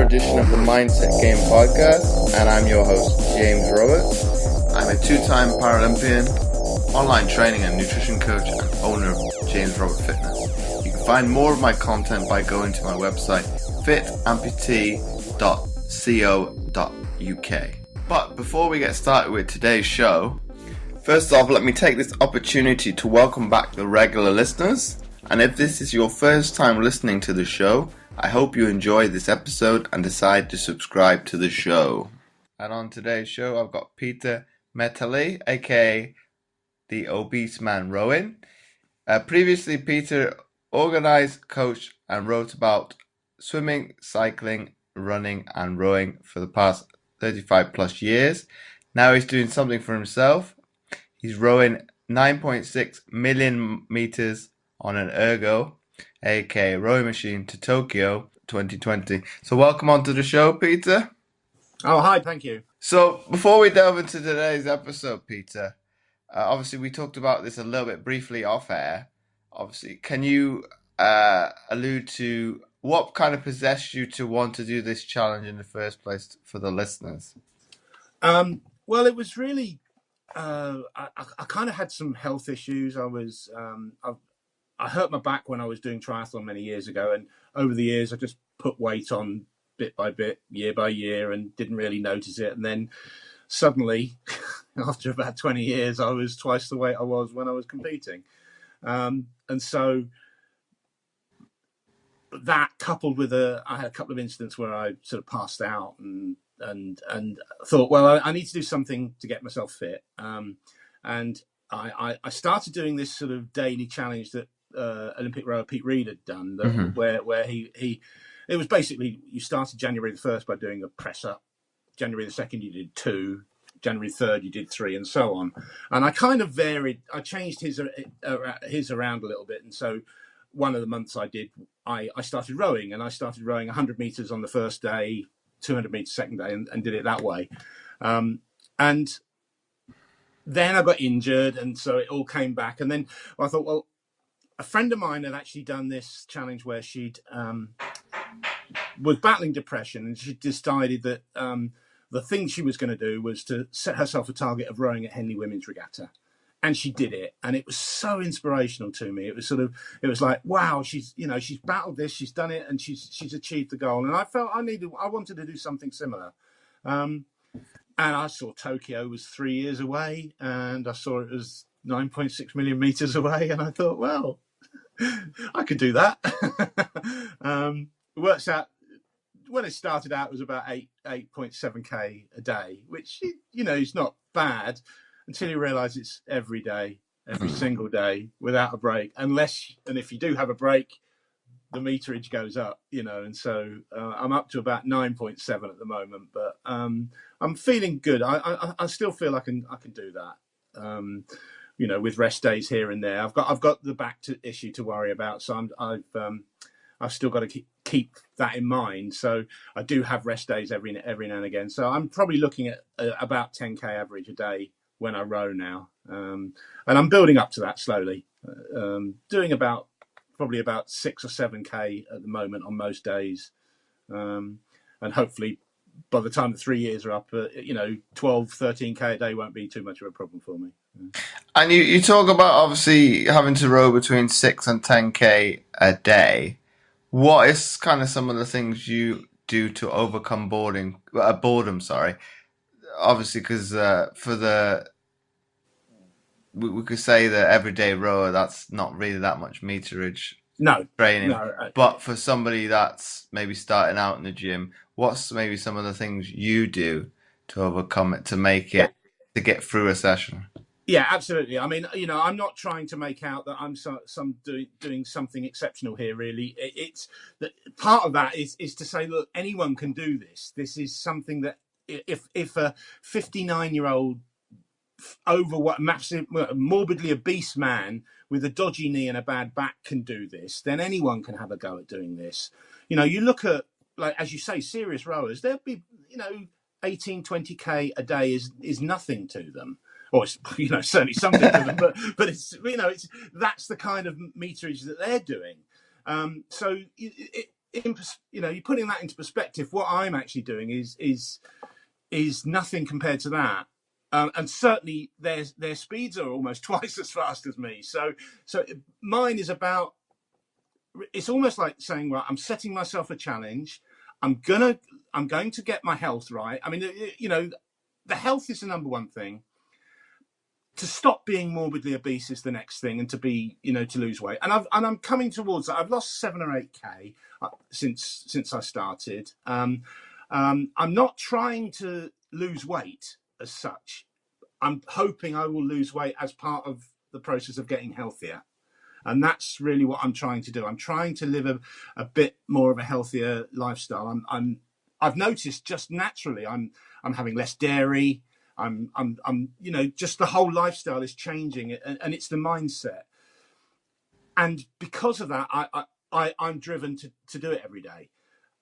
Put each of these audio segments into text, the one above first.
edition of the Mindset Game podcast, and I'm your host, James Roberts. I'm a two-time Paralympian, online training and nutrition coach, and owner of James Robert Fitness. You can find more of my content by going to my website, fitamputee.co.uk. But before we get started with today's show, first off, let me take this opportunity to welcome back the regular listeners. And if this is your first time listening to the show, I hope you enjoy this episode and decide to subscribe to the show. And on today's show, I've got Peter Metalli, aka the Obese Man Rowing. Previously, Peter organized, coached, and wrote about swimming, cycling, running, and rowing for the past 35 plus years. Now he's doing something for himself. He's rowing 9.6 million meters on an ergo, aka rowing machine, to Tokyo 2020. So welcome onto the show, Peter. Oh, hi, thank you. So before we delve into today's episode, Peter, obviously we talked about this a little bit briefly off air. Obviously, can you allude to what kind of possessed you to want to do this challenge in the first place for the listeners? Well, it was really, I kind of had some health issues. I hurt my back when I was doing triathlon many years ago, and over the years I just put weight on bit by bit, year by year, and didn't really notice it. And then suddenly, after about 20 years, I was twice the weight I was when I was competing. And so that, coupled with I had a couple of incidents where I sort of passed out and thought, well, I need to do something to get myself fit. And I started doing this sort of daily challenge that Olympic rower Pete Reed had done, where he it was basically, you started January the 1st by doing a press up, January the 2nd you did 2, January 3rd you did 3, and so on. And I kind of varied, I changed his around a little bit. And so one of the months I started rowing, and I started rowing 100 meters on the first day, 200 meters second day, and did it that way. And then I got injured, and so it all came back. And then I thought, well, a friend of mine had actually done this challenge where she'd was battling depression, and she decided that the thing she was going to do was to set herself a target of rowing at Henley Women's Regatta. And she did it, and it was so inspirational to me. It was like, wow, she's battled this, she's done it, and she's achieved the goal. And I felt I wanted to do something similar. And I saw Tokyo was 3 years away, and I saw it was 9.6 million meters away, and I thought, well, I could do that. It works out. When it started out, it was about 8.7k a day, which is not bad until you realise it's every day, every single day, without a break. And if you do have a break, the meterage goes up, and so I'm up to about 9.7 at the moment, but I'm feeling good. I still feel I can do that, with rest days here and there. I've got the back issue to worry about, so I've still got to keep that in mind. So I do have rest days every now and again. So I'm probably looking at about 10k average a day when I row now, and I'm building up to that slowly, doing probably about 6 or 7k at the moment on most days, and hopefully by the time the 3 years are up, 12, 13k a day won't be too much of a problem for me. And you talk about obviously having to row between 6 and 10k a day. What is kind of some of the things you do to overcome boredom? Obviously, because we could say the everyday rower, that's not really that much meterage training. No. But for somebody that's maybe starting out in the gym, what's maybe some of the things you do to overcome it, to make it, to get through a session? Yeah, absolutely. I mean, I'm not trying to make out that I'm doing something exceptional here, really. It's that part of that is to say, look, anyone can do this. This is something that if a 59-year-old massive, morbidly obese man with a dodgy knee and a bad back can do this, then anyone can have a go at doing this. You look at, like, as you say, serious rowers, there'll be, 18, 20k a day is nothing to them. Or it's, certainly something to them, but it's, that's the kind of meterage that they're doing. So you're putting that into perspective. What I'm actually doing is nothing compared to that. And certainly their speeds are almost twice as fast as me. So mine is about, it's almost like saying, right, I'm setting myself a challenge. I'm going to get my health right. I mean, the health is the number one thing. To stop being morbidly obese is the next thing, and to lose weight. And I'm coming towards that. I've lost 7 or 8 since I started. I'm not trying to lose weight as such. I'm hoping I will lose weight as part of the process of getting healthier. And that's really what I'm trying to do. I'm trying to live a bit more of a healthier lifestyle. I've noticed just naturally I'm having less dairy. I'm just the whole lifestyle is changing, and it's the mindset. And because of that, I'm driven to do it every day.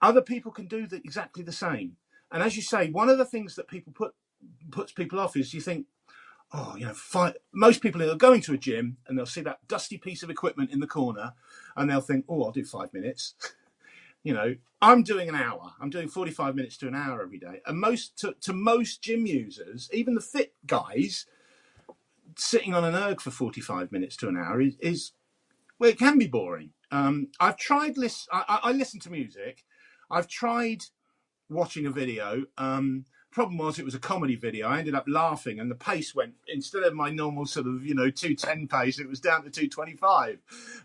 Other people can do exactly the same. And as you say, one of the things that puts people off is you think, most people are going to a gym and they'll see that dusty piece of equipment in the corner and they'll think, I'll do 5 minutes. I'm doing an hour. I'm doing 45 minutes to an hour every day. And to most gym users, even the fit guys, sitting on an erg for 45 minutes to an hour is it can be boring. I've tried I listen to music. I've tried watching a video. Problem was it was a comedy video. I ended up laughing, and the pace went, instead of my normal sort of 210 pace, it was down to 225.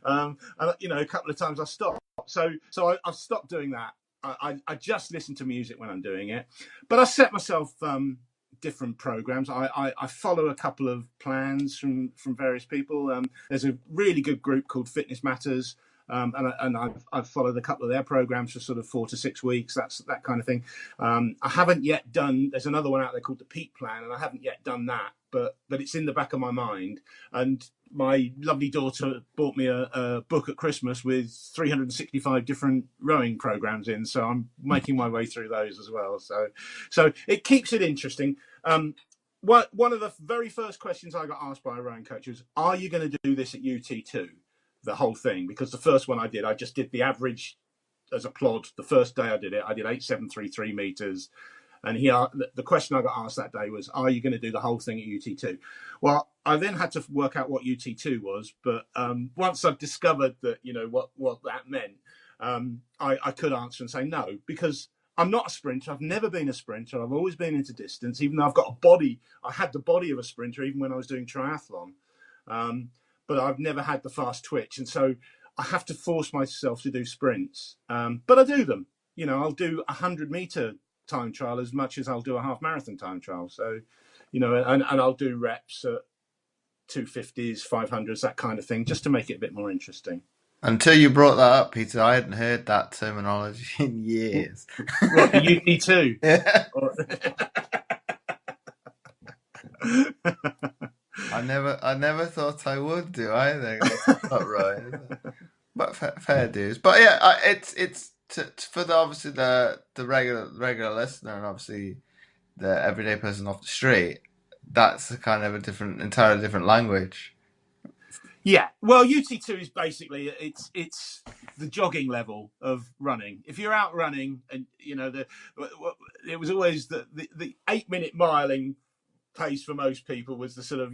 And a couple of times I stopped. So I've stopped doing that. I just listen to music when I'm doing it, but I set myself different programs. I follow a couple of plans from various people. There's a really good group called Fitness Matters. And I've followed a couple of their programs for sort of 4 to 6 weeks. That's that kind of thing. I haven't yet done. There's another one out there called the Peak Plan, and I haven't yet done that. But it's in the back of my mind. And my lovely daughter bought me a book at Christmas with 365 different rowing programs in. So I'm making my way through those as well. So it keeps it interesting. One of the very first questions I got asked by a rowing coach was, "Are you going to do this at UT2?" The whole thing, because the first one I just did the average as a plod. The first day I did 8,733 meters, and the question I got asked that day was, "Are you going to do the whole thing at UT2?" Well, I then had to work out what UT2 was, but once I've discovered that what that meant, I could answer and say no, because I'm not a sprinter. I've never been a sprinter. I've always been into distance, even though I've got a body. I had the body of a sprinter even when I was doing triathlon. But I've never had the fast twitch. And so I have to force myself to do sprints. But I do them. I'll do 100-meter time trial as much as I'll do a half marathon time trial. So, and I'll do reps at 250s, 500s, that kind of thing, just to make it a bit more interesting. Until you brought that up, Peter, I hadn't heard that terminology in years. What, the UT2? Yeah. I never thought I would do either. That's not right, is it? But fair dues. But yeah, it's for obviously the regular listener, and obviously the everyday person off the street. That's a kind of entirely different language. Yeah, well, UT2 is basically it's the jogging level of running. If you're out running, and it was always the 8-minute miling pace for most people was the sort of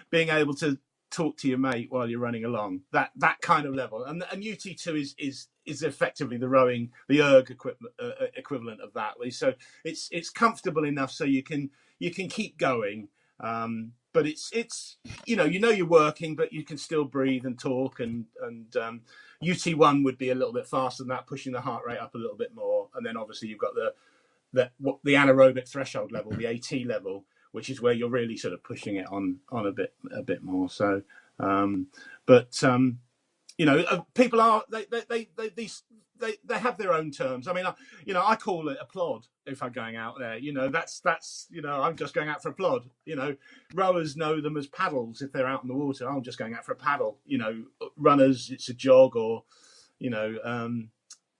being able to talk to your mate while you're running along, that kind of level. And UT2 is effectively the rowing, the erg equivalent of that. So it's comfortable enough so you can keep going, but it's you're working, but you can still breathe and talk. And UT1 would be a little bit faster than that, pushing the heart rate up a little bit more. And then obviously you've got the anaerobic threshold level, the AT level, which is where you're really sort of pushing it on a bit more. So, people are they have their own terms. I mean, I call it a plod if I'm going out there. That's I'm just going out for a plod. Rowers know them as paddles if they're out in the water. I'm just going out for a paddle. Runners, it's a jog, or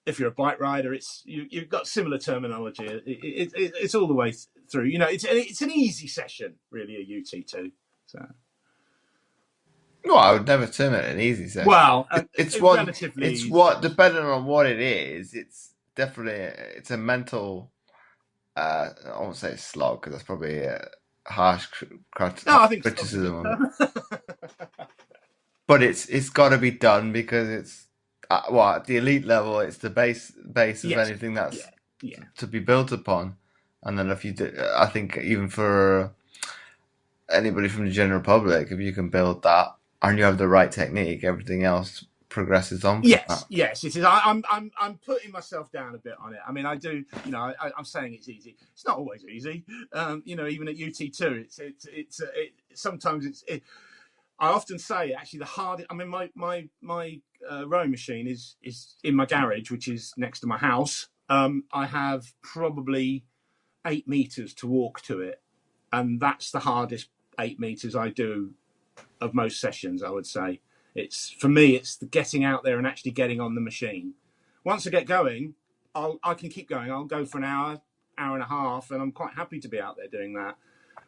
if you're a bike rider, you've got similar terminology. It's all the way through. It's an easy session, really, a UT2. So. No, I would never term it an easy session. Well, It's one. relatively It's easy. what, depending on what it is. It's definitely it's a mental. I won't say slog because that's probably a harsh No, I think slog's a good criticism of it. term. But it's got to be done because it's well at the elite level. It's the base of Yes. anything Yeah. that's Yeah. to be built upon. And then if you do, I think even for anybody from the general public, if you can build that and you have the right technique, everything else progresses on from that. Yes, it is. I'm putting myself down a bit on it. I mean, I do. You know, I'm saying it's easy. It's not always easy. You know, even at UT2, sometimes I often say actually the hardest. I mean, my rowing machine is in my garage, which is next to my house. I have probably 8 meters to walk to it, and that's the hardest 8 meters I do of most sessions. I would say it's for me. It's the getting out there and actually getting on the machine. Once I get going, I can keep going. I'll go for an hour, hour and a half, and I'm quite happy to be out there doing that.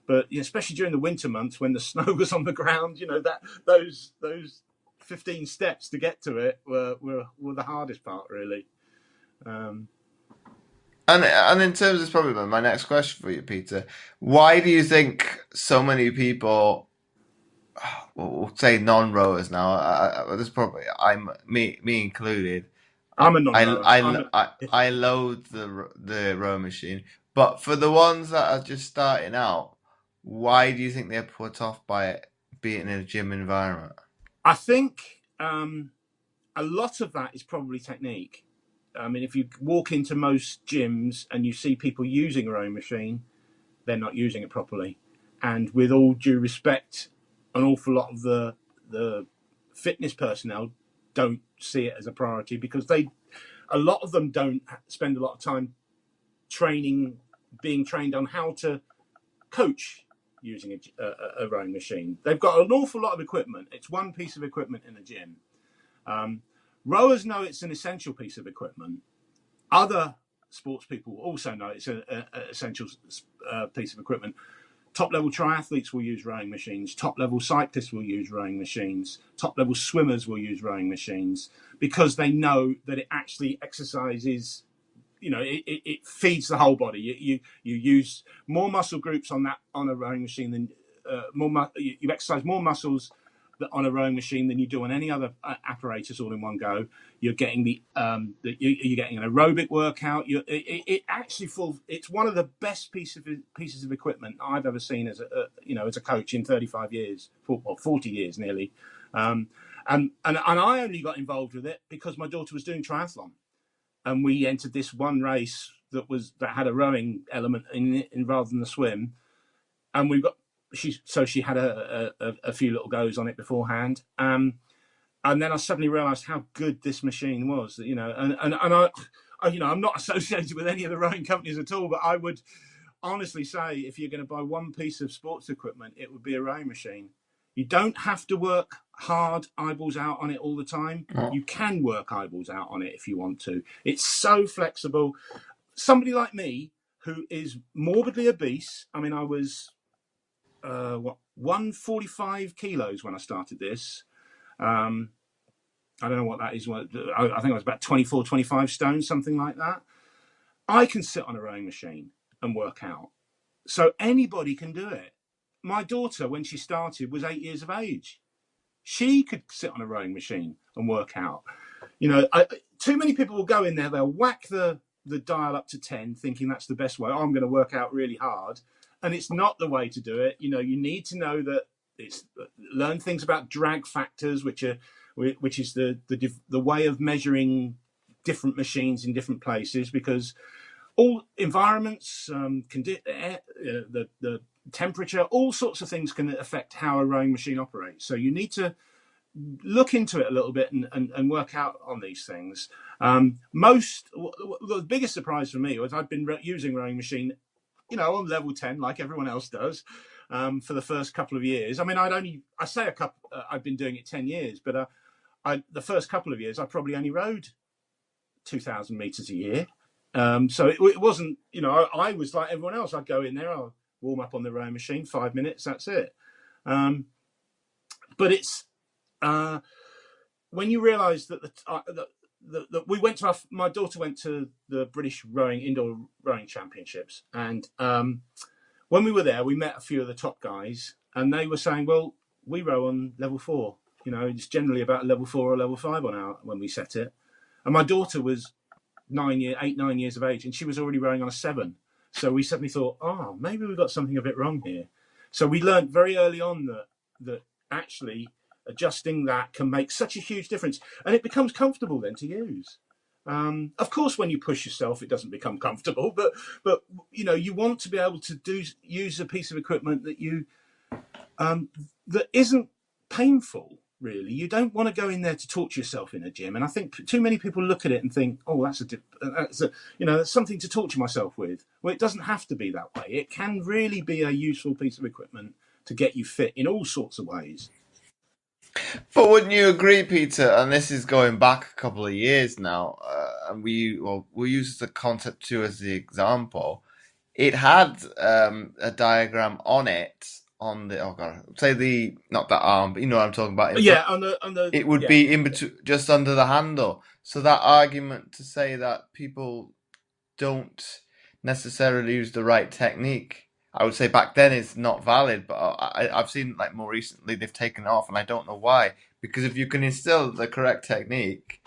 But especially during the winter months when the snow was on the ground, you know that those 15 steps to get to it were the hardest part, really. And in terms of this, probably my next question for you, Peter. Why do you think so many people, we'll say non-rowers now, this probably I'm me included. I'm a I non-rower. I loathe the row machine, but for the ones that are just starting out, why do you think they're put off by it being in a gym environment? I think a lot of that is probably technique. I mean, if you walk into most gyms and you see people using a rowing machine, they're not using it properly. And with all due respect, an awful lot of the fitness personnel don't see it as a priority because a lot of them don't spend a lot of time being trained on how to coach using a rowing machine. They've got an awful lot of equipment. It's one piece of equipment in a gym. Rowers know it's an essential piece of equipment. Other sports people also know it's an essential piece of equipment. Top level triathletes will use rowing machines. Top level cyclists will use rowing machines. Top level swimmers will use rowing machines because they know that it actually exercises. You know, it feeds the whole body. You use more muscle groups on a rowing machine than you exercise more muscles on a rowing machine than you do on any other apparatus all in one go. You're getting you're getting an aerobic workout. It actually it's one of the best pieces of equipment I've ever seen as a coach in 35 years, 40 years nearly. And I only got involved with it because my daughter was doing triathlon, and we entered this one race that had a rowing element in rather than the swim, and she had a few little goes on it beforehand, and then I suddenly realised how good this machine was, and I'm not associated with any of the rowing companies at all, but I would honestly say if you're going to buy one piece of sports equipment, it would be a rowing machine. You don't have to work hard, eyeballs out on it all the time. You can work eyeballs out on it if you want to. It's so flexible. Somebody like me who is morbidly obese, I mean, I was 145 kilos when I started this. I don't know what that is. I think I was about 24, 25 stones, something like that. I can sit on a rowing machine and work out. So anybody can do it. My daughter, when she started, was 8 years of age. She could sit on a rowing machine and work out. Too many people will go in there, they'll whack the dial up to 10, thinking that's the best way. I'm going to work out really hard. And it's not the way to do it. You need to know that learn things about drag factors, which is the way of measuring different machines in different places, because all environments, the temperature, all sorts of things can affect how a rowing machine operates. So you need to look into it a little bit and work out on these things. The biggest surprise for me was I'd been using rowing machine, on level 10, like everyone else does, for the first couple of years. I mean, I've been doing it 10 years, but the first couple of years, I probably only rowed 2,000 meters a year. So it wasn't, I was like everyone else. I'd go in there, warm up on the rowing machine, 5 minutes, that's it. But when you realise that we went to my daughter went to the British indoor rowing championships, and when we were there, we met a few of the top guys, and they were saying, "Well, we row on level 4. It's generally about a level 4 or level 5 on our when we set it." And my daughter was 9 years of age, and she was already rowing on a 7. So we suddenly thought, "Oh, maybe we've got something a bit wrong here." So we learned very early on that actually adjusting that can make such a huge difference, and it becomes comfortable then to use. Of course, when you push yourself, it doesn't become comfortable, but you want to be able to use a piece of equipment that isn't painful. Really, you don't want to go in there to torture yourself in a gym, and I think too many people look at it and think, "Oh, that's something to torture myself with." Well, it doesn't have to be that way. It can really be a useful piece of equipment to get you fit in all sorts of ways. But wouldn't you agree, Peter? And this is going back a couple of years now, and we'll use the concept too as the example. It had a diagram on it on the say the not that arm, but you know what I'm talking about. It would be in between, just under the handle. So that argument to say that people don't necessarily use the right technique, I would say back then is not valid, but I've seen like more recently they've taken it off, and I don't know why. Because if you can instill the correct technique,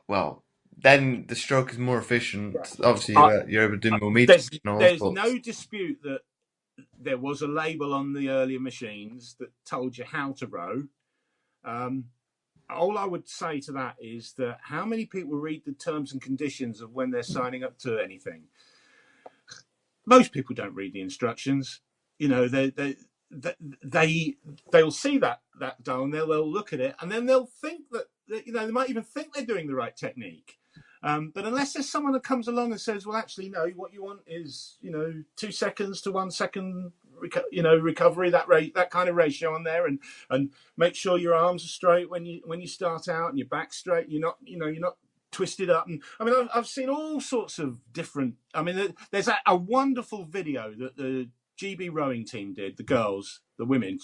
well, then the stroke is more efficient. Right. Obviously, you're able to do more meters. There's no dispute that there was a label on the earlier machines that told you how to row. All I would say to that is that how many people read the terms and conditions of when they're signing up to anything? Most people don't read the instructions. They'll see that dial and they'll look at it, and then they'll think that they might even think they're doing the right technique. But unless there's someone that comes along and says, "Well, actually, no, what you want is 2 seconds to 1 second, recovery, that kind of ratio on there, and make sure your arms are straight when you start out and your back straight. You're not twisted up." And I mean, I've seen all sorts of different. I mean, there's a wonderful video that the GB rowing team did. The women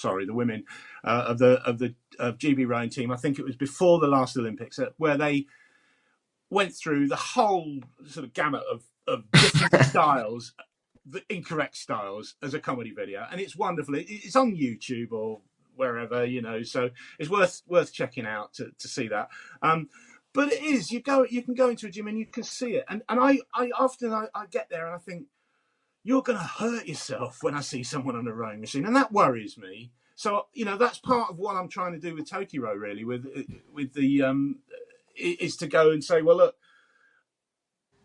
of GB rowing team. I think it was before the last Olympics, where they went through the whole sort of gamut of different styles, the incorrect styles, as a comedy video, and it's wonderful. It's on YouTube or wherever, so it's worth checking out to see that. But it is, you can go into a gym and you can see it, and I often get there and I think, you're going to hurt yourself when I see someone on a rowing machine, and that worries me. So that's part of what I'm trying to do with Tokiro, really, with the is to go and say, well, look,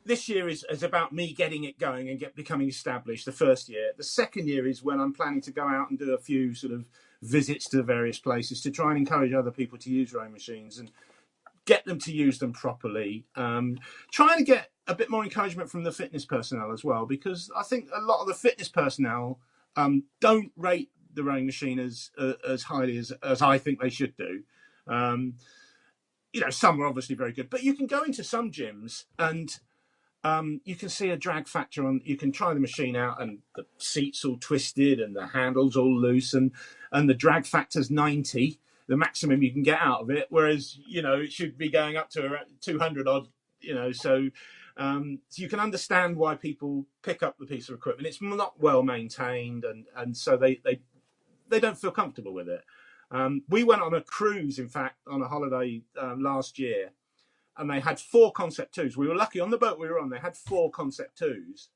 this year is about me getting it going and becoming established. The first year, the second year is when I'm planning to go out and do a few sort of visits to various places to try and encourage other people to use rowing machines and get them to use them properly. Trying to get a bit more encouragement from the fitness personnel as well, because I think a lot of the fitness personnel don't rate the rowing machine as highly as I think they should do. Some are obviously very good, but you can go into some gyms and you can see a drag factor on. You can try the machine out, and the seat's all twisted and the handle's all loose, and the drag factor's 90, the maximum you can get out of it. Whereas it should be going up to around 200 odd. So you can understand why people pick up the piece of equipment. It's not well maintained, and so they don't feel comfortable with it. We went on a cruise, in fact, on a holiday last year, and they had 4 Concept 2s. We were lucky on the boat we were on. They had 4 Concept 2s.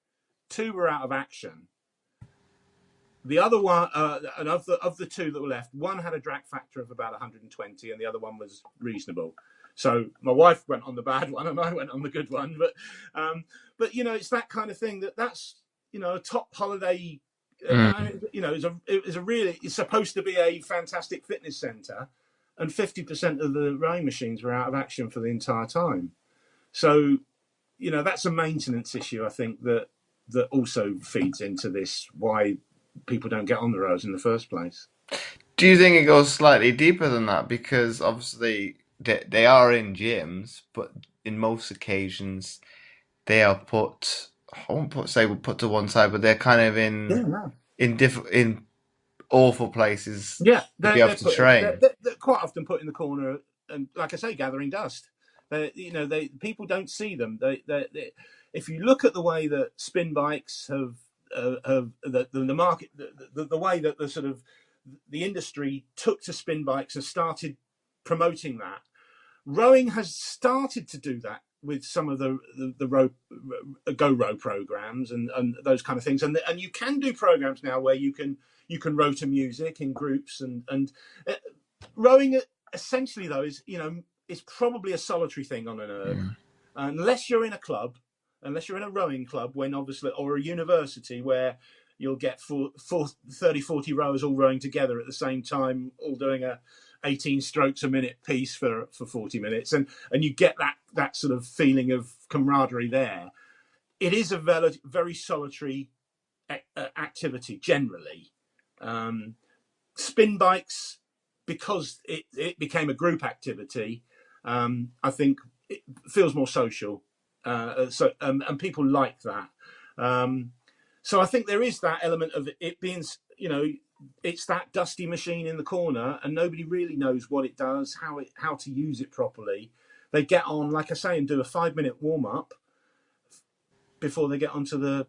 2 were out of action. The other one, and of the 2 that were left, one had a drag factor of about 120, and the other one was reasonable. So my wife went on the bad one, and I went on the good one. But it's that kind of thing. That's a top holiday. It's supposed to be a fantastic fitness centre, and 50% of the rowing machines were out of action for the entire time. So, that's a maintenance issue, I think, that also feeds into this, why people don't get on the rows in the first place. Do you think it goes slightly deeper than that? Because obviously they are in gyms, but in most occasions they are put, I won't put to one side, but they're kind of in awful places Yeah, to be able they're to put train. they're quite often put in the corner, and like I say, gathering dust. They people don't see them. If you look at the way that spin bikes have the market, the way that the sort of the industry took to spin bikes and started promoting that. Rowing has started to do that with some of the row, go row programs and those kind of things, and you can do programs now where you can row to music in groups and uh, rowing essentially though is probably a solitary thing on an erg, Yeah. unless you're in a club, unless you're in a rowing club, when obviously, or a university where you'll get 30, 40 rowers all rowing together at the same time, all doing a 18 strokes a minute piece for 40 minutes, and you get that sort of feeling of camaraderie there. It is a very solitary activity generally. Spin bikes, because it became a group activity, I think it feels more social, and people like that. So I think there is that element of it being, it's that dusty machine in the corner, and nobody really knows what it does, how to use it properly. They get on, like I say, and do a 5-minute warm up before they get onto the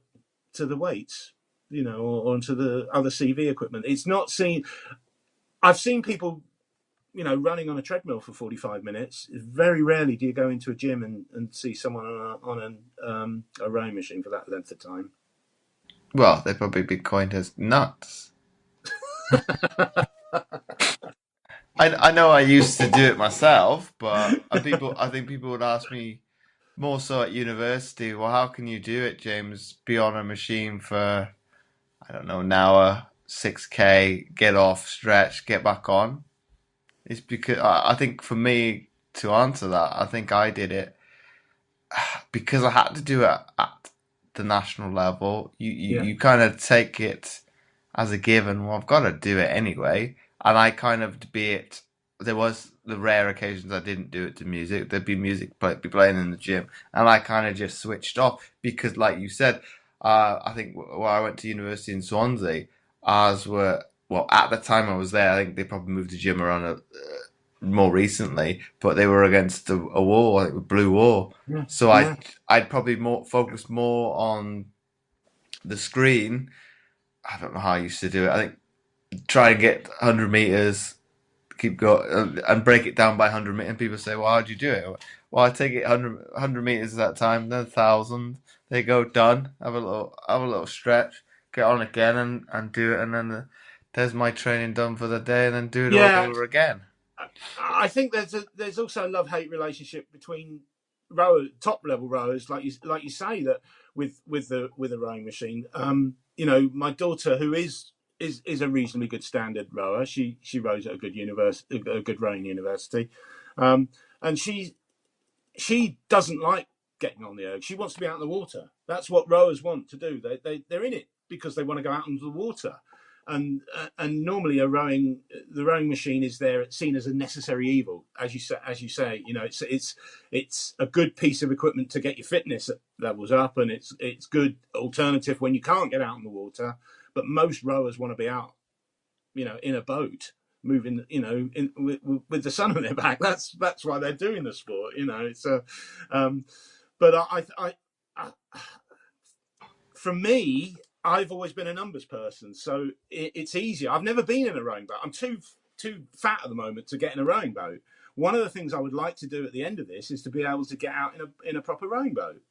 weights, or onto the other CV equipment. It's not seen. I've seen people, running on a treadmill for 45 minutes. Very rarely do you go into a gym and see someone on a rowing machine for that length of time. Well, they'd probably be coined as nuts. I know I used to do it myself, but I think people would ask me more so at university, well, how can you do it, James? Be on a machine for, I don't know, an hour, 6K, get off, stretch, get back on. It's because I think for me to answer that, I think I did it because I had to do it at the national level. Yeah, You kind of take it as a given. Well, I've got to do it anyway, and I kind of be it. There was the rare occasions I didn't do it to music. There'd be music be playing in the gym, and I kind of just switched off because, like you said, I think where I went to university in Swansea, ours were well at the time I was there. I think they probably moved the gym around more recently, but they were against a wall, like a blue wall. yeah, So yeah, I'd probably more focus more on the screen. I don't know how I used to do it. I think try and get 100 meters, keep going, and break it down by 100 meters. And people say, "Well, how do you do it?" Well, I take it 100 meters at that time, then 1,000. They go done. Have a little stretch, get on again, and do it, and then there's my training done for the day, and then do it all yeah. over again. I think there's also a love-hate relationship between top level rowers, like you say, that with a rowing machine. My daughter, who is a reasonably good standard rower, she rows at a good a good rowing university, and she doesn't like getting on the erg. She wants to be out in the water. That's what rowers want to do. They're in it because they want to go out into the water. And normally the rowing machine is there seen as a necessary evil, as you say. It's a good piece of equipment to get your fitness levels up, and it's good alternative when you can't get out in the water. But most rowers want to be out, in a boat, moving, with the sun on their back. That's why they're doing the sport. It's a, but I for me, I've always been a numbers person, so it's easier. I've never been in a rowing boat. I'm too fat at the moment to get in a rowing boat. One of the things I would like to do at the end of this is to be able to get out in a proper rowing boat.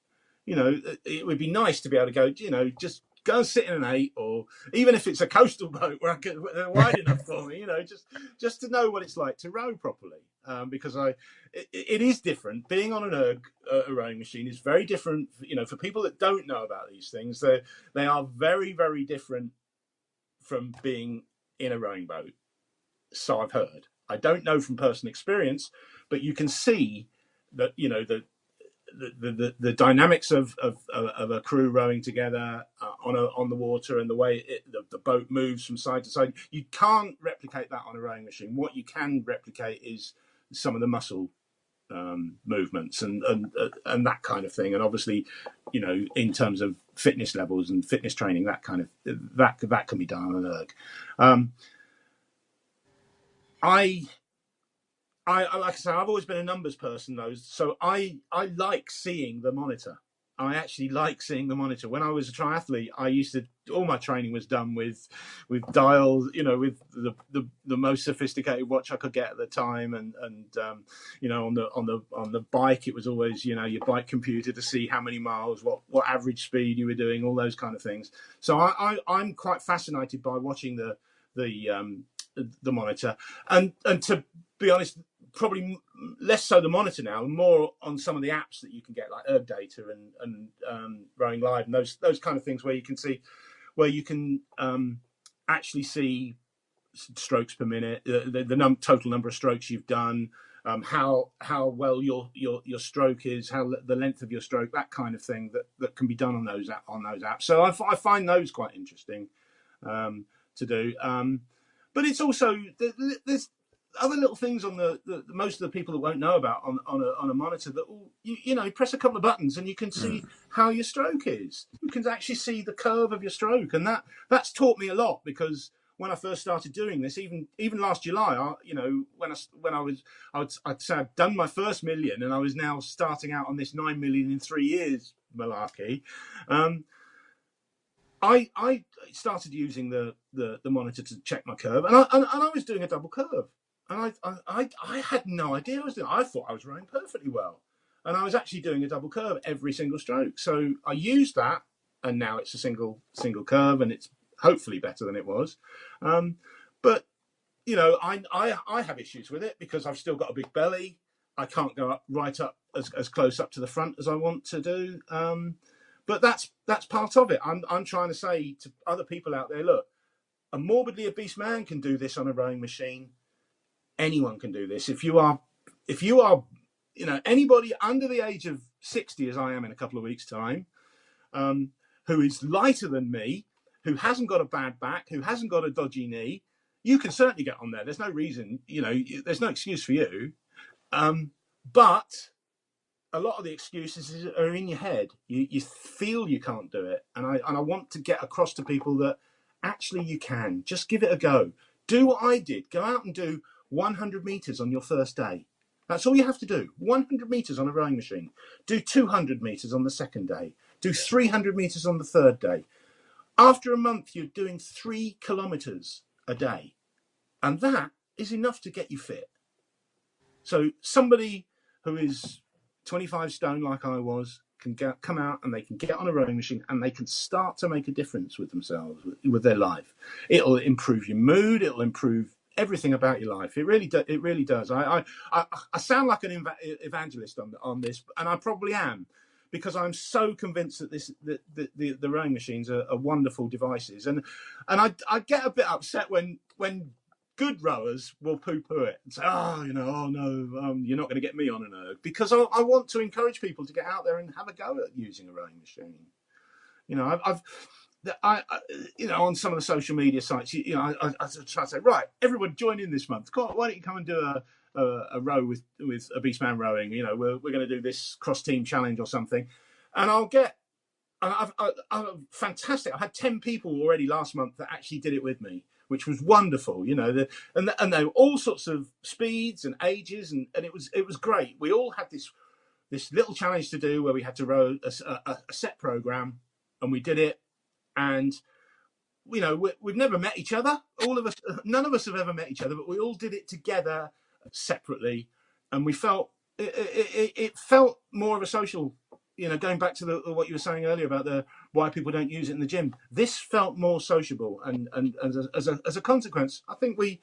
It would be nice to be able to go, just go and sit in an 8, or even if it's a coastal boat where they're wide enough for me, just to know what it's like to row properly. Because it is different. Being on an erg, a rowing machine, is very different. For people that don't know about these things, they are very, very different from being in a rowing boat. So I've heard. I don't know from personal experience, but you can see that the dynamics of a crew rowing together on the water, and the way the boat moves from side to side. You can't replicate that on a rowing machine. What you can replicate is some of the muscle movements and that kind of thing. And obviously, in terms of fitness levels and fitness training, that kind of that can be done on an erg. I like I say, I've always been a numbers person, though, so I like seeing the monitor. I actually like seeing the monitor. When I was a triathlete, I used to all my training was done with dials, with the most sophisticated watch I could get at the time, and on the bike it was always your bike computer to see how many miles, what average speed you were doing, all those kind of things. So I'm quite fascinated by watching the monitor, and to be honest, probably less so the monitor now, and more on some of the apps that you can get, like Erg Data and Rowing Live, and those kind of things where you can actually see strokes per minute, the total number of strokes you've done, how well your stroke is, how the length of your stroke, that kind of thing that can be done on those apps. So I find those quite interesting to do. But it's also there's other little things on the most of the people that won't know about on a monitor that you press a couple of buttons and you can see how your stroke is. You can actually see the curve of your stroke, and that's taught me a lot, because when I first started doing this, even last July, I'd say I'd done my first million, and I was now starting out on this 9 million in 3 years malarkey. I started using the monitor to check my curve, and I was doing a double curve, and I had no idea I was doing. I thought I was rowing perfectly well, and I was actually doing a double curve every single stroke. So I used that, and now it's a single curve, and it's hopefully better than it was. But I have issues with it because I've still got a big belly. I can't go right up as close up to the front as I want to do. But that's part of it. I'm trying to say to other people out there, look, a morbidly obese man can do this on a rowing machine. Anyone can do this. If you are, anybody under the age of 60, as I am in a couple of weeks' time, who is lighter than me, who hasn't got a bad back, who hasn't got a dodgy knee, you can certainly get on there. There's no reason, there's no excuse for you. But a lot of the excuses are in your head. You feel you can't do it, and I want to get across to people that actually you can. Just give it a go. Do what I did. Go out and do 100 meters on your first day. That's all you have to do. 100 meters on a rowing machine. Do 200 meters on the second day. Do 300 meters on the third day. After a month, you're doing 3 kilometers a day, and that is enough to get you fit. So somebody who is 25 stone like I was can come out and they can get on a rowing machine and they can start to make a difference with themselves, with their life. It'll improve your mood. It'll improve everything about your life. It really does. I sound like an evangelist on this, and I probably am, because I'm so convinced that the rowing machines are wonderful devices, and I get a bit upset when good rowers will poo-poo it and say, you're not going to get me on an erg, because I want to encourage people to get out there and have a go at using a rowing machine. I on some of the social media sites, I try to say, right, everyone join in this month. Why don't you come and do a row with Obese Man Rowing? We're going to do this cross-team challenge or something, and I'll get. I'm fantastic. I had 10 people already last month that actually did it with me, which was wonderful. And they were all sorts of speeds and ages, and it was great. We all had this little challenge to do where we had to row a set program, and we did it. And we've never met each other. All of us, none of us have ever met each other, but we all did it together separately, and we felt it felt more of a social. Going back to what you were saying earlier about why people don't use it in the gym, this felt more sociable, and as a consequence, I think I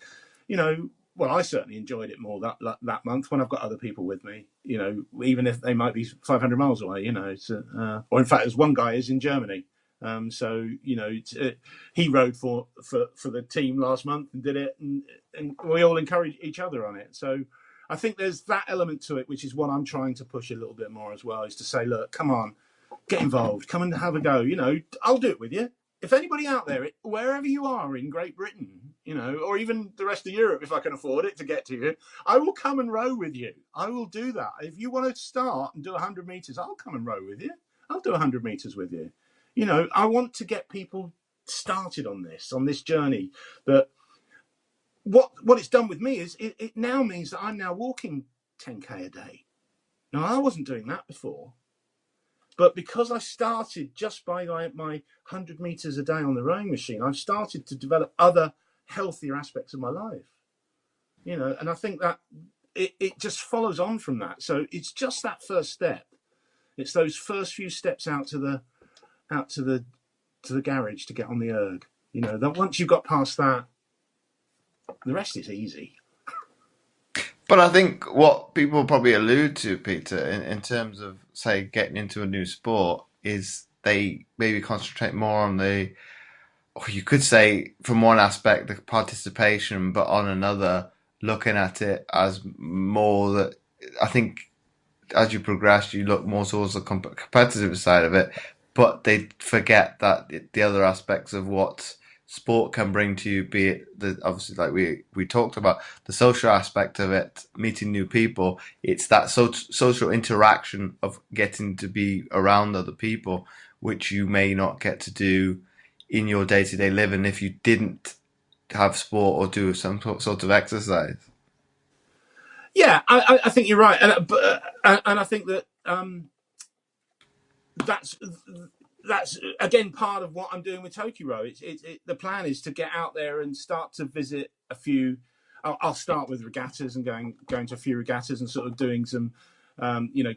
certainly enjoyed it more that month when I've got other people with me. Even if they might be 500 miles away. Or in fact, as one guy is in Germany. He rowed for the team last month and did it, and we all encourage each other on it. So I think there's that element to it, which is what I'm trying to push a little bit more as well, is to say, look, come on, get involved, come and have a go. I'll do it with you. If anybody out there, wherever you are in Great Britain, or even the rest of Europe if I can afford it to get to you. I will come and row with you. I will do that. If you want to start and do 100 meters, I'll come and row with you. I'll do 100 meters with you. I want to get people started on this journey. That what it's done with me is it now means that I'm now walking 10k a day. Now, I wasn't doing that before. But because I started just by my 100 meters a day on the rowing machine, I've started to develop other healthier aspects of my life. And I think that it just follows on from that. So it's just that first step. It's those first few steps out to the garage to get on the erg. That once you've got past that, the rest is easy. But I think what people probably allude to, Peter, in terms of, say, getting into a new sport, is they maybe concentrate more on or you could say, from one aspect, the participation, but on another, looking at it as more that, I think, as you progress, you look more towards the competitive side of it, but they forget that the other aspects of what sport can bring to you, be it obviously like we talked about the social aspect of it, meeting new people. It's that social interaction of getting to be around other people, which you may not get to do in your day-to-day living if you didn't have sport or do some sort of exercise. Yeah, I think you're right, and I think that that's again part of what I'm doing with Tokyo Row. The plan is to get out there and start to visit a few. I'll start with regattas and going to a few regattas and sort of doing some,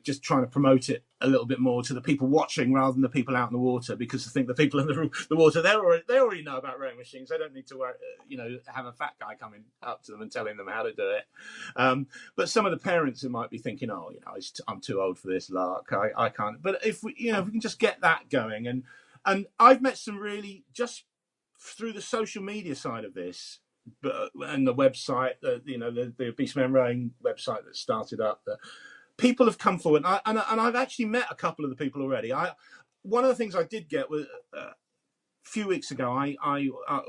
just trying to promote it a little bit more to the people watching rather than the people out in the water, because I think the people in the water, they already know about rowing machines. They don't need to have a fat guy coming up to them and telling them how to do it. But some of the parents who might be thinking, I'm too old for this lark. I can't. But if we can just get that going, and I've met some really, just through the social media side of this, and the website, the Obese Men Rowing website that started up, that people have come forward, and I've actually met a couple of the people already. One of the things I did get was a few weeks ago.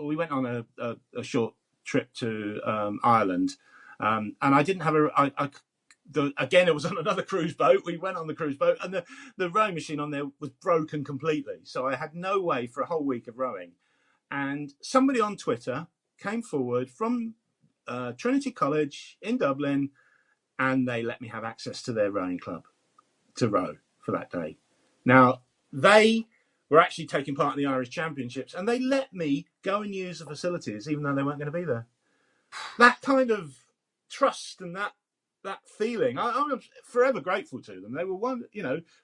We went on a short trip to Ireland, and I didn't have again, it was on another cruise boat. We went on the cruise boat, and the rowing machine on there was broken completely. So I had no way for a whole week of rowing. And somebody on Twitter came forward from Trinity College in Dublin, and they let me have access to their rowing club to row for that day. Now, they were actually taking part in the Irish Championships, and they let me go and use the facilities, even though they weren't going to be there. That kind of trust and that feeling, I'm forever grateful to them. They were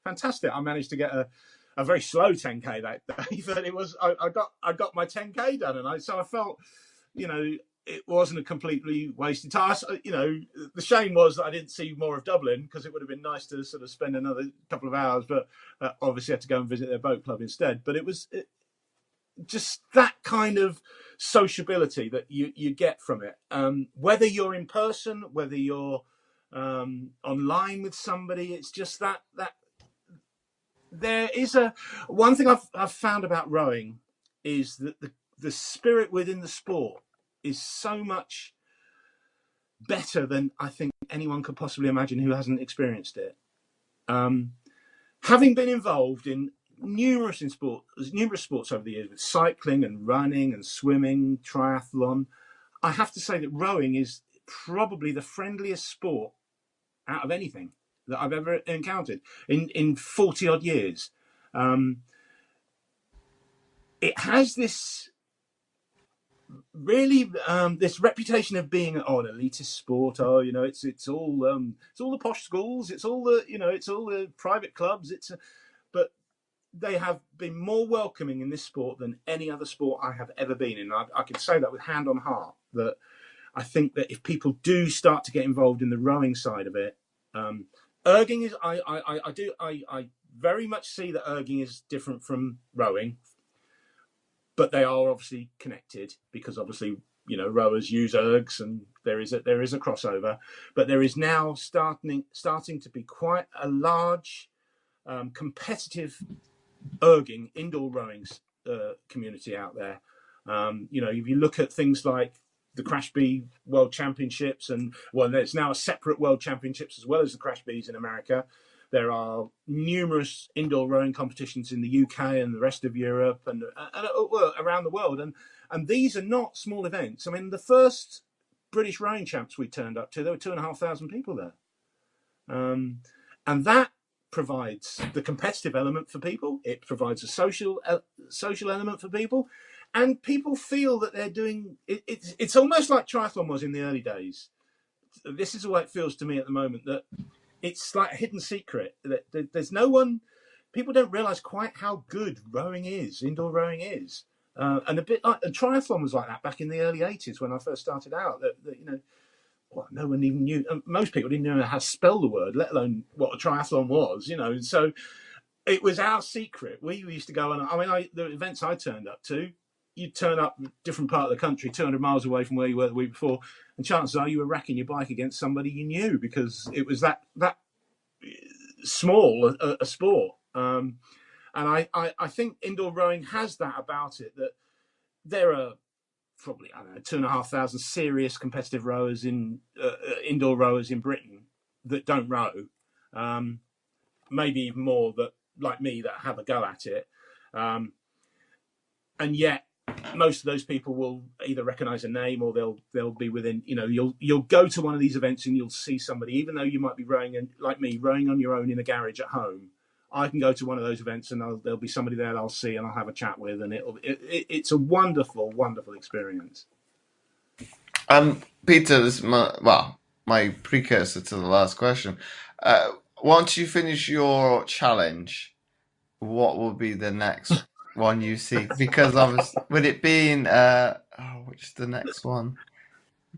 fantastic. I managed to get a very slow 10k that day, but it was I got my 10k done, and I felt it wasn't a completely wasted time. The shame was that I didn't see more of Dublin, because it would have been nice to sort of spend another couple of hours, but obviously had to go and visit their boat club instead. But it was just that kind of sociability that you get from it, whether you're in person, whether you're online with somebody. It's just that there is one thing I've found about rowing is that the spirit within the sport is so much better than I think anyone could possibly imagine who hasn't experienced it. Having been involved in numerous sports over the years, with cycling and running and swimming, triathlon, I have to say that rowing is probably the friendliest sport out of anything that I've ever encountered in 40 odd years. It has this really this reputation of being an elitist sport. It's all the posh schools, it's all the private clubs. But they have been more welcoming in this sport than any other sport I have ever been in. I can say that with hand on heart, that I think that if people do start to get involved in the rowing side of it, erging is I very much see that erging is different from rowing, but they are obviously connected, because obviously rowers use ergs, and there is a crossover. But there is now starting to be quite a large competitive erging indoor rowing community out there. If you look at things like the Crash Bee World Championships, and well, there's now a separate World Championships as well as the Crash Bees in America. There are numerous indoor rowing competitions in the UK and the rest of Europe and well, around the world, and these are not small events. I mean, the first British rowing champs we turned up to, there were 2,500 people there, and that provides the competitive element for people. It provides a social element for people, and people feel that they're doing it. It's almost like triathlon was in the early days. This is the way it feels to me at the moment, that it's like a hidden secret. That there's no one. People don't realise quite how good rowing is. Indoor rowing is, and a bit like a triathlon was like that back in the early '80s when I first started out. That you know. Well, no one even knew. Most people didn't know how to spell the word, let alone what a triathlon was. You know, so it was our secret. We used to go on. I mean, the events I turned up to, you'd turn up a different part of the country, 200 miles away from where you were the week before, and chances are you were wrecking your bike against somebody you knew, because it was that small a sport. And I think indoor rowing has that about it, that there are probably, I don't know, 2,500 serious competitive rowers in indoor rowers in Britain that don't row. Maybe even more that, like me, that have a go at it. And yet most of those people will either recognize a name, or they'll be within, you know, you'll go to one of these events and you'll see somebody, even though you might be rowing, and like me, rowing on your own in a garage at home. I can go to one of those events and there'll be somebody there that I'll see and I'll have a chat with, and it's a wonderful, wonderful experience. Peter, this is my precursor to the last question. Once you finish your challenge, what will be the next one you see? Because obviously, with it being what's the next one?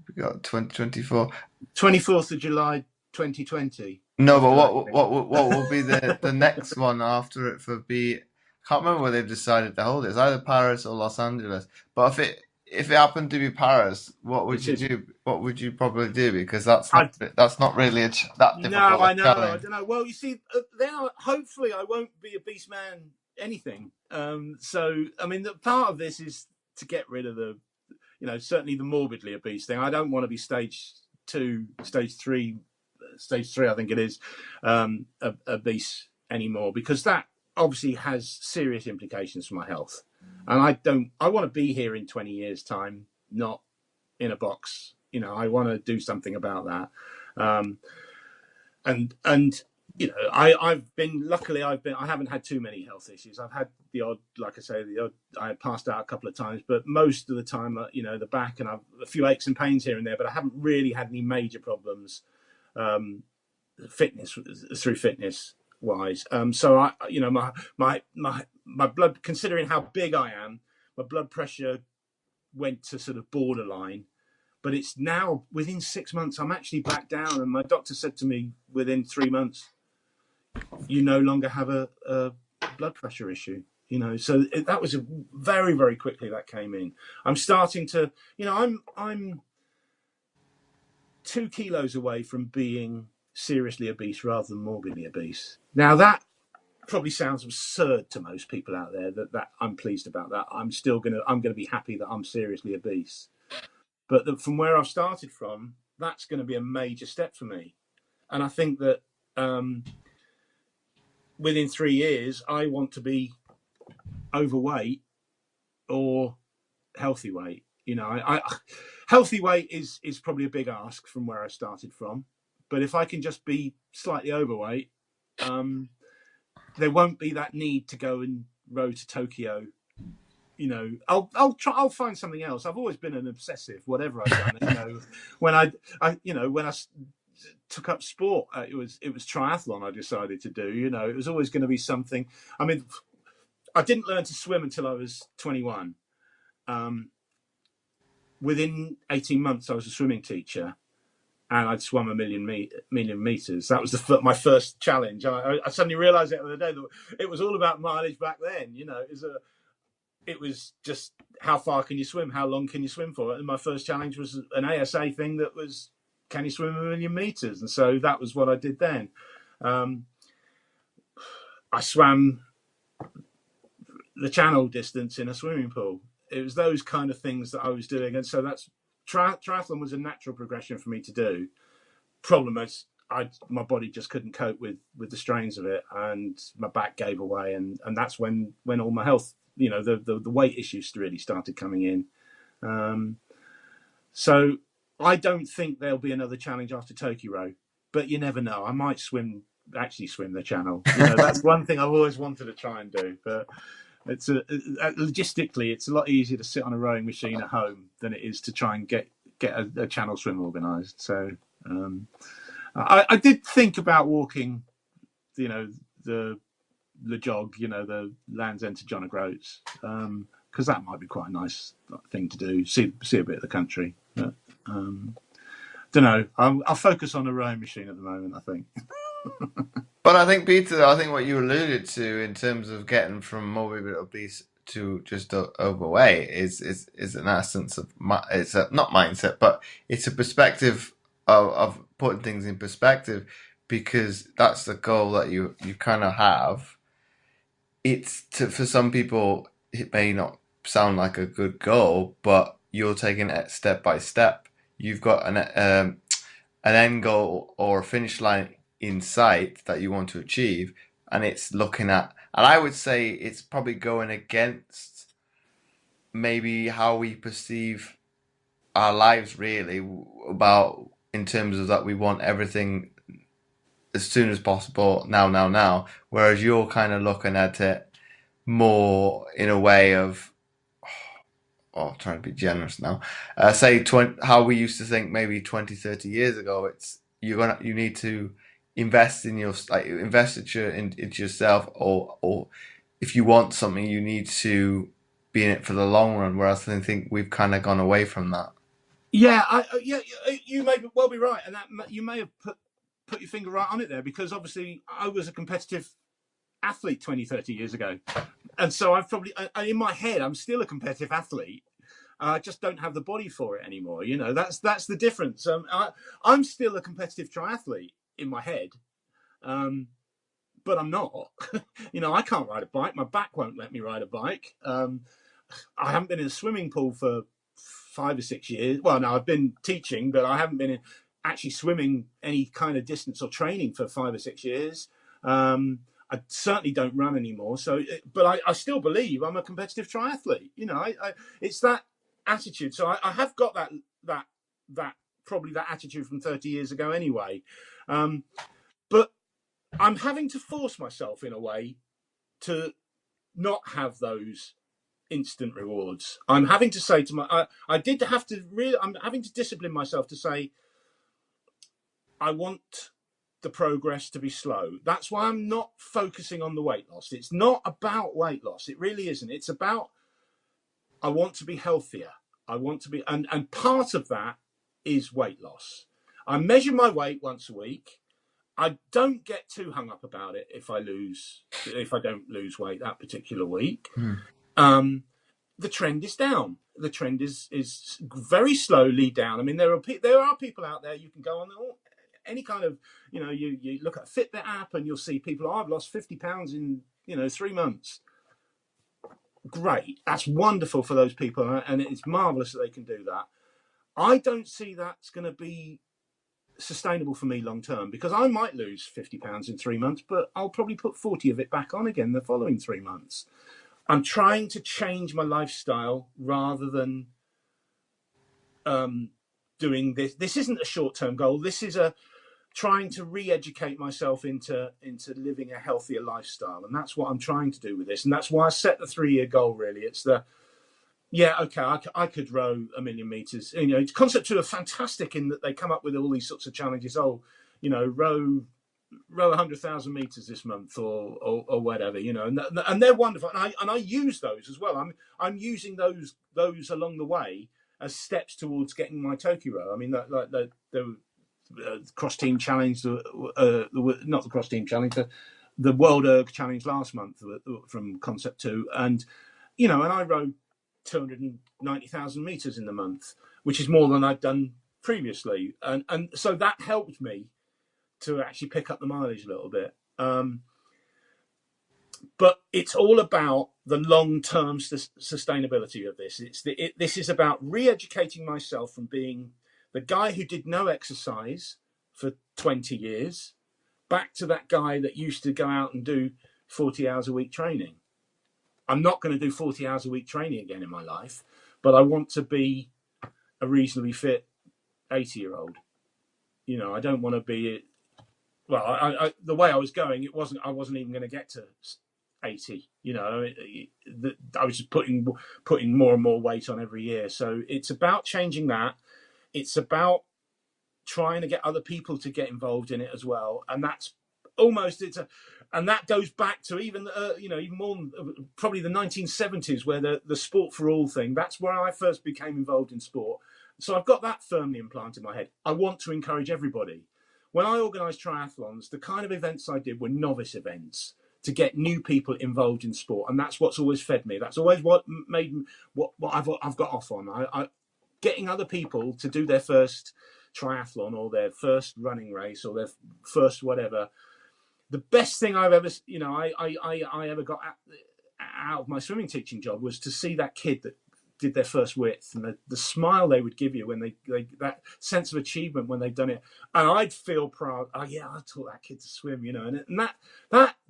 We got 2024, 24th of July, 2020. No, but what will be the next one after it for B? Can't remember where they've decided to hold it. It's either Paris or Los Angeles. But if it happened to be Paris, what would you do? What would you probably do? Because that's not really that difficult. No, I know. Challenge. I don't know. Well, you see, hopefully I won't be a beast man anything. So I mean, the part of this is to get rid of the, you know, certainly the morbidly obese thing. I don't want to be stage 2, stage 3, I think it is, obese anymore, because that obviously has serious implications for my health. And I want to be here in 20 years' time, not in a box. You know, I want to do something about that. And you know, I haven't had too many health issues. I've had the odd, like I say, I passed out a couple of times, but most of the time, you know, the back, and I've a few aches and pains here and there, but I haven't really had any major problems, fitness wise. So I, you know, my blood, considering how big I am, my blood pressure went to sort of borderline. But it's now, within 6 months, I'm actually back down. And my doctor said to me, within 3 months, you no longer have a blood pressure issue. You know, so that was very, very quickly that came in. I'm starting to, you know, I'm 2 kilos away from being seriously obese rather than morbidly obese. Now that probably sounds absurd to most people out there, that I'm pleased about that. I'm going to be happy that I'm seriously obese. But from where I've started from, that's going to be a major step for me. And I think that within 3 years, I want to be overweight or healthy weight. You know, healthy weight is probably a big ask from where I started from. But if I can just be slightly overweight, there won't be that need to go and row to Tokyo. You know, I'll find something else. I've always been an obsessive, whatever I've done. You know, when I took up sport, it was triathlon I decided to do. You know, it was always going to be something. I mean, I didn't learn to swim until I was 21. Within 18 months, I was a swimming teacher, and I'd swum a million meters. That was my first challenge. I suddenly realised the other day that it was all about mileage back then. You know, it was just how far can you swim? How long can you swim for? And my first challenge was an ASA thing that was, can you swim a million meters? And so that was what I did then. I swam the channel distance in a swimming pool. It was those kind of things that I was doing. And so that's triathlon was a natural progression for me to do. Problem is, my body just couldn't cope with the strains of it, and my back gave away, and that's when all my health, the weight issues really started coming in. So I don't think there'll be another challenge after Tokyo Row, but you never know. I might actually swim the channel. That's one thing I've always wanted to try and do, but it's logistically, it's a lot easier to sit on a rowing machine at home than it is to try and get a channel swim organised. So I did think about walking, the jog, the Land's End to John O'Groats, because that might be quite a nice thing to do. See a bit of the country. But, don't know. I'll focus on a rowing machine at the moment, I think. But I think, Peter, what you alluded to in terms of getting from morbid obese to just overweight is an essence of it's not mindset, but it's a perspective of putting things in perspective, because that's the goal that you kind of have. For some people, it may not sound like a good goal, but you're taking it step by step. You've got an end goal or a finish line in sight that you want to achieve, and it's looking at, and I would say it's probably going against maybe how we perceive our lives, really, about in terms of that we want everything as soon as possible, now, whereas you're kind of looking at it more in a way of, trying to be generous now, say how we used to think maybe 20, 30 years ago. It's you need to invest in into yourself, or if you want something, you need to be in it for the long run. Whereas I think we've kind of gone away from that. Yeah, you may well be right, and that you may have put your finger right on it there, because obviously I was a competitive athlete 20, 30 years ago, and so I've probably, in my head, I'm still a competitive athlete. I just don't have the body for it anymore. That's the difference. I'm still a competitive triathlete in my head, but I'm not. I can't ride a bike. My back won't let me ride a bike. I haven't been in a swimming pool for 5 or 6 years. Well, no, I've been teaching, but I haven't been actually swimming any kind of distance or training for 5 or 6 years. I certainly don't run anymore. But I still believe I'm a competitive triathlete. It's that attitude. So I have got that probably that attitude from 30 years ago anyway. But I'm having to force myself in a way to not have those instant rewards. I'm having to say to I'm having to discipline myself to say, I want the progress to be slow. That's why I'm not focusing on the weight loss. It's not about weight loss. It really isn't. It's about, I want to be healthier. I want to be, and part of that is weight loss. I measure my weight once a week. I don't get too hung up about it if I don't lose weight that particular week. The trend is down. The trend is very slowly down. I mean, there are people out there, you can go on any kind of, you look at a Fitbit app and you'll see people, I've lost 50 pounds in 3 months. Great. That's wonderful for those people, and it's marvelous that they can do that. I don't see that's going to be sustainable for me long term, because I might lose 50 pounds in 3 months, but I'll probably put 40 of it back on again the following 3 months. I'm trying to change my lifestyle rather than doing this. This isn't a short-term goal. This is trying to re-educate myself into living a healthier lifestyle, and that's what I'm trying to do with this. And that's why I set the 3-year goal. Really, it's I could row 1,000,000 meters. Concept 2 are fantastic in that they come up with all these sorts of challenges. Row 100,000 meters this month, or whatever, and they're wonderful. And I use those as well. I'm using those along the way as steps towards getting my Tokyo Row. I mean, the cross team challenge, not the cross team challenge, the World Erg Challenge last month from Concept 2, and and I rode 290,000 meters in the month, which is more than I'd done previously, and so that helped me to actually pick up the mileage a little bit. But it's all about the long-term sustainability of this. This is about re-educating myself from being the guy who did no exercise for 20 years back to that guy that used to go out and do 40 hours a week training. I'm not going to do 40 hours a week training again in my life, but I want to be a reasonably fit 80-year-old. You know, I don't want to be, well, I the way I was going, I wasn't even going to get to 80. You know, I was just putting more and more weight on every year. So it's about changing that. It's about trying to get other people to get involved in it as well, and that's almost and that goes back to even even more probably the 1970s, where the sport for all thing. That's where I first became involved in sport. So I've got that firmly implanted in my head. I want to encourage everybody. When I organised triathlons, the kind of events I did were novice events to get new people involved in sport, and that's what's always fed me. That's always what made what I've got off on. I getting other people to do their first triathlon or their first running race or their first whatever. The best thing I've ever, I ever got out of my swimming teaching job was to see that kid that did their first width, and the smile they would give you when they that sense of achievement when they've done it, and I'd feel proud. Oh yeah, I taught that kid to swim, and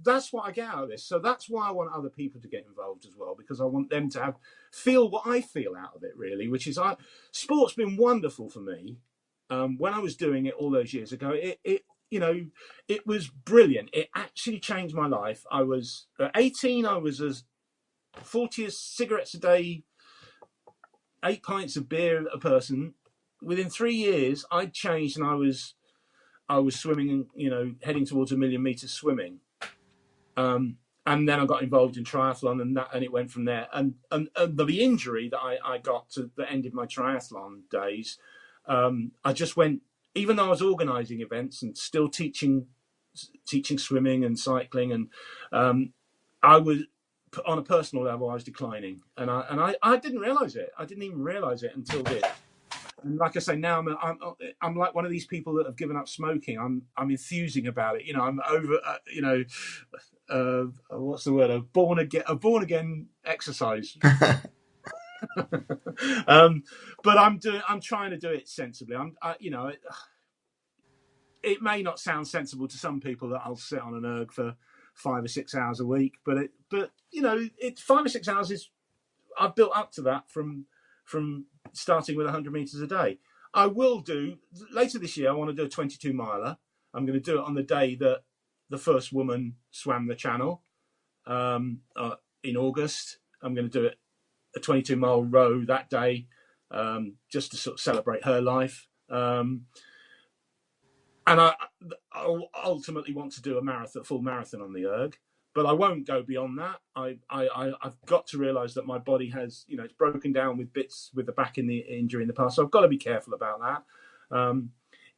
that's what I get out of this. So that's why I want other people to get involved as well, because I want them to feel what I feel out of it, really, which is sport's been wonderful for me. When I was doing it all those years ago, it was brilliant. It actually changed my life. I was at 18. I was as 40 as cigarettes a day, 8 pints of beer a person. Within 3 years, I'd changed, and I was swimming, heading towards 1 million meters swimming. And then I got involved in triathlon, and it went from there. And the injury that I got that ended my triathlon days, I just went, even though I was organising events and still teaching swimming and cycling, and I was, on a personal level, I was declining, and I didn't realise it. I didn't even realise it until this. And like I say, now I'm like one of these people that have given up smoking. I'm enthusing about it. I'm over. What's the word? A born again exercise. But I'm trying to do it sensibly. It may not sound sensible to some people that I'll sit on an erg for 5 or 6 hours a week, but 5 or 6 hours is, I've built up to that from starting with 100 meters a day. I will do later this year. I want to do a 22 miler. I'm going to do it on the day that the first woman swam the channel in August. I'm going to do it a 22 mile row that day, just to sort of celebrate her life. And I ultimately want to do a full marathon on the erg, but I won't go beyond that. I've got to realise that my body has, it's broken down with bits with the back injury in the past, so I've got to be careful about that.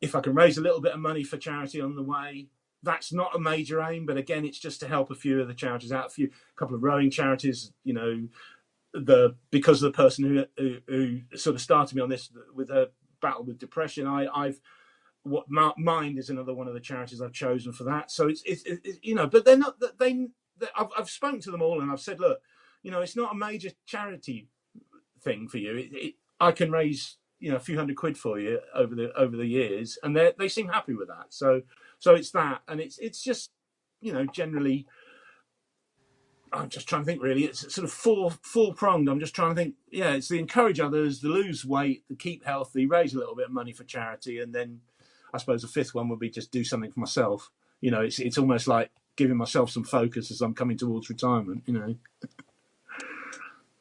If I can raise a little bit of money for charity on the way, that's not a major aim, but again, it's just to help a few of the charities out, a couple of rowing charities, because of the person who sort of started me on this with a battle with depression. Mind is another one of the charities I've chosen for that. So it's but they're not. I've spoken to them all, and I've said, look, it's not a major charity thing for you. I can raise a few £100 for you over the years, and they seem happy with that. So it's that, and it's just generally. I'm just trying to think, really. It's sort of four-pronged. I'm just trying to think, it's the encourage others, the lose weight, the keep healthy, raise a little bit of money for charity, and then I suppose the fifth one would be just do something for myself. It's almost like giving myself some focus as I'm coming towards retirement,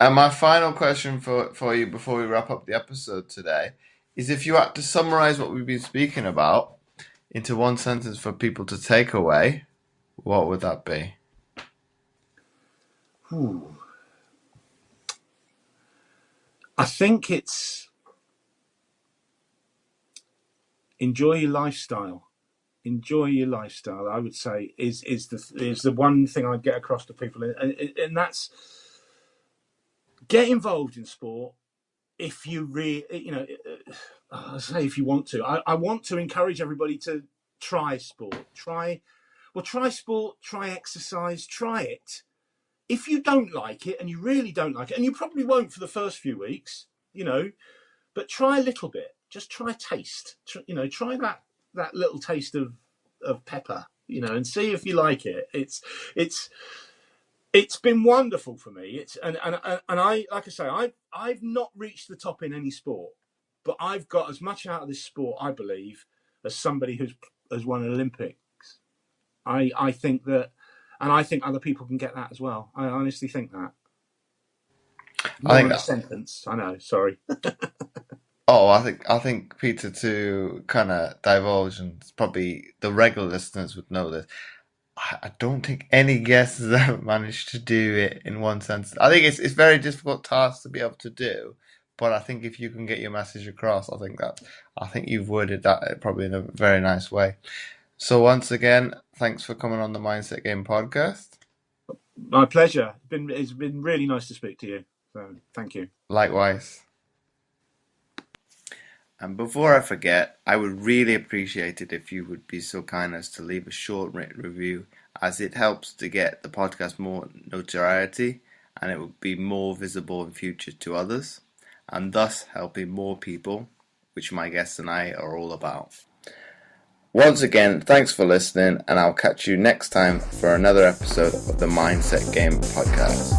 And my final question for you before we wrap up the episode today is, if you had to summarize what we've been speaking about into one sentence for people to take away, what would that be? I think it's enjoy your lifestyle. Enjoy your lifestyle, I would say, is the one thing I'd get across to people, and that's get involved in sport if you I say if you want to. I want to encourage everybody to try sport, try sport, try exercise, try it. if you don't like it, and you really don't like it, and you probably won't for the first few weeks, but try a little bit. Just try a taste. Try that little taste of pepper, and see if you like it. It's been wonderful for me. And I, like I say, I've not reached the top in any sport, but I've got as much out of this sport, I believe, as somebody who's won an Olympics. I think that, and I think other people can get that as well. I honestly think that. More than a sentence. I know. Sorry. I think Peter, to kind of divulge, and probably the regular listeners would know this. I don't think any guests have managed to do it in one sentence. I think it's very difficult task to be able to do, but I think if you can get your message across, I think you've worded that probably in a very nice way. So once again, thanks for coming on the Mindset Game podcast. My pleasure. It's been really nice to speak to you. So thank you. Likewise. And before I forget, I would really appreciate it if you would be so kind as to leave a short written review, as it helps to get the podcast more notoriety, and it will be more visible in future to others, and thus helping more people, which my guests and I are all about. Once again, thanks for listening, and I'll catch you next time for another episode of the Mindset Game podcast.